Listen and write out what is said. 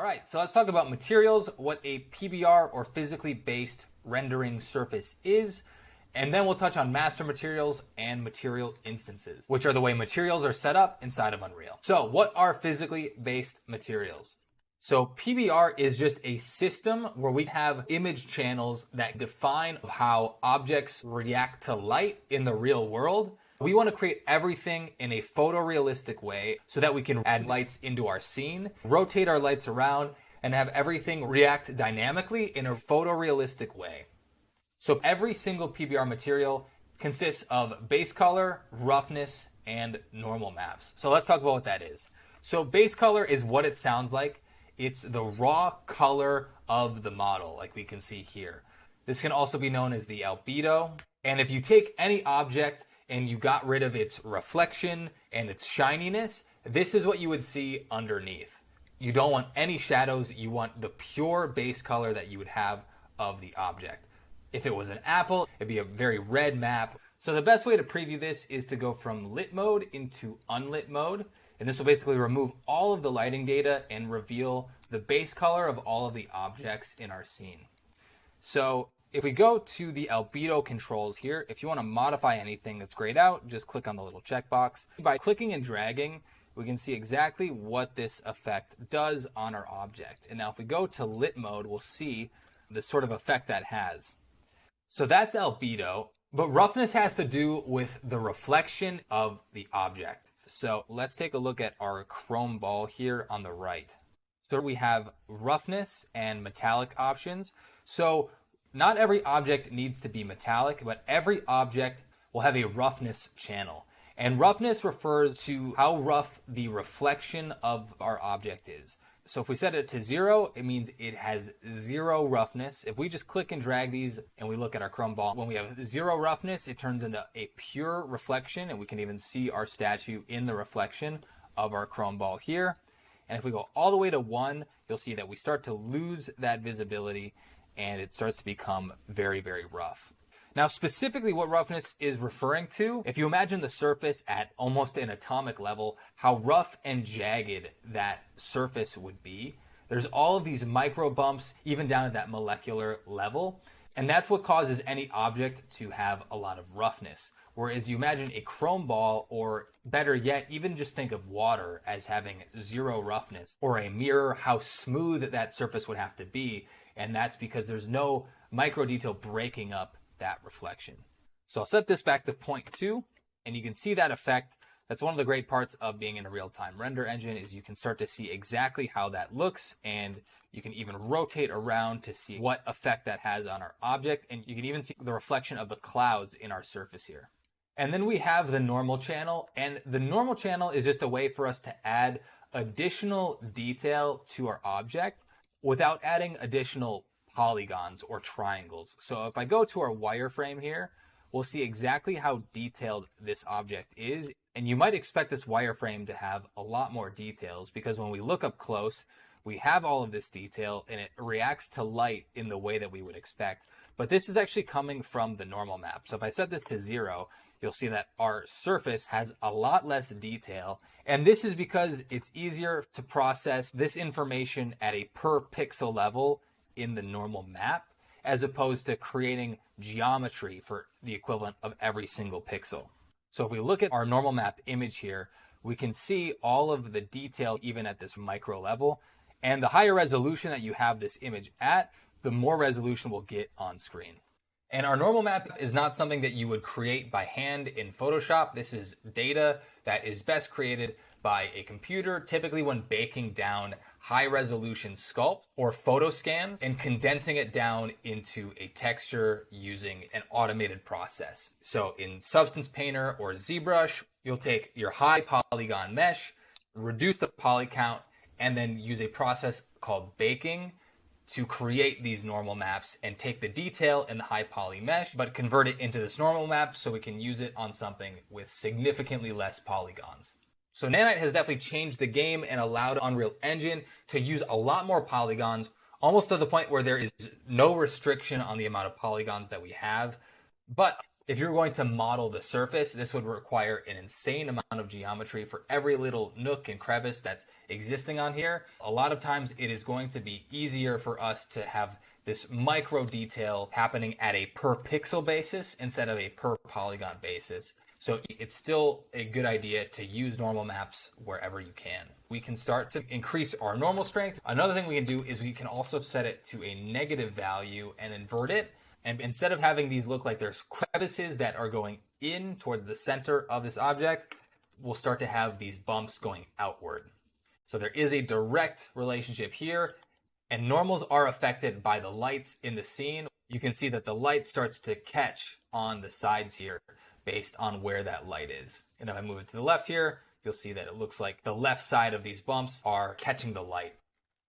right, so let's talk about materials, what a PBR or physically based rendering surface is, and then we'll touch on master materials and material instances, which are the way materials are set up inside of Unreal. So what are physically based materials? So PBR is just a system where we have image channels that define how objects react to light in the real world. We want to create everything in a photorealistic way so that we can add lights into our scene, rotate our lights around, and have everything react dynamically in a photorealistic way. So every single PBR material consists of base color, roughness, and normal maps. So let's talk about what that is. So base color is what it sounds like. It's the raw color of the model, like we can see here. This can also be known as the albedo. And if you take any object and you got rid of its reflection and its shininess, this is what you would see underneath. You don't want any shadows. You want the pure base color that you would have of the object. If it was an apple, it'd be a very red map. So the best way to preview this is to go from lit mode into unlit mode. And this will basically remove all of the lighting data and reveal the base color of all of the objects in our scene. So if we go to the albedo controls here, if you want to modify anything that's grayed out, just click on the little checkbox. By clicking and dragging, we can see exactly what this effect does on our object. And now if we go to lit mode, we'll see the sort of effect that has. So that's albedo, but roughness has to do with the reflection of the object. So let's take a look at our chrome ball here on the right. So we have roughness and metallic options. So not every object needs to be metallic, but every object will have a roughness channel. And roughness refers to how rough the reflection of our object is. So if we set it to 0, it means it has 0 roughness. If we just click and drag these and we look at our chrome ball, when we have 0 roughness, it turns into a pure reflection, and we can even see our statue in the reflection of our chrome ball here. And if we go all the way to 1, you'll see that we start to lose that visibility and it starts to become very, very rough. Now, specifically what roughness is referring to, if you imagine the surface at almost an atomic level, how rough and jagged that surface would be. There's all of these micro bumps, even down at that molecular level. And that's what causes any object to have a lot of roughness. Whereas you imagine a chrome ball, or better yet, even just think of water as having 0 roughness, or a mirror, how smooth that surface would have to be. And that's because there's no micro detail breaking up that reflection. So I'll set this back to 0.2, and you can see that effect. That's one of the great parts of being in a real-time render engine, is you can start to see exactly how that looks, and you can even rotate around to see what effect that has on our object, and you can even see the reflection of the clouds in our surface here. And then we have the normal channel, and the normal channel is just a way for us to add additional detail to our object without adding additional polygons or triangles. So if I go to our wireframe here, we'll see exactly how detailed this object is. And you might expect this wireframe to have a lot more details, because when we look up close, we have all of this detail and it reacts to light in the way that we would expect. But this is actually coming from the normal map. So if I set this to 0, you'll see that our surface has a lot less detail. And this is because it's easier to process this information at a per pixel level in the normal map, as opposed to creating geometry for the equivalent of every single pixel. So if we look at our normal map image here, we can see all of the detail even at this micro level. And the higher resolution that you have this image at, the more resolution we'll get on screen. And our normal map is not something that you would create by hand in Photoshop. This is data that is best created by a computer, typically when baking down high resolution sculpt or photo scans and condensing it down into a texture using an automated process. So in Substance Painter or ZBrush, you'll take your high polygon mesh, reduce the poly count, and then use a process called baking to create these normal maps and take the detail in the high poly mesh, but convert it into this normal map so we can use it on something with significantly less polygons. So Nanite has definitely changed the game and allowed Unreal Engine to use a lot more polygons, almost to the point where there is no restriction on the amount of polygons that we have. But If you're going to model the surface, this would require an insane amount of geometry for every little nook and crevice that's existing on here. A lot of times it is going to be easier for us to have this micro detail happening at a per pixel basis instead of a per polygon basis. So it's still a good idea to use normal maps wherever you can. We can start to increase our normal strength. Another thing we can do is we can also set it to a negative value and invert it. And instead of having these look like there's crevices that are going in towards the center of this object, we'll start to have these bumps going outward. So there is a direct relationship here, and normals are affected by the lights in the scene. You can see that the light starts to catch on the sides here based on where that light is. And if I move it to the left here, you'll see that it looks like the left side of these bumps are catching the light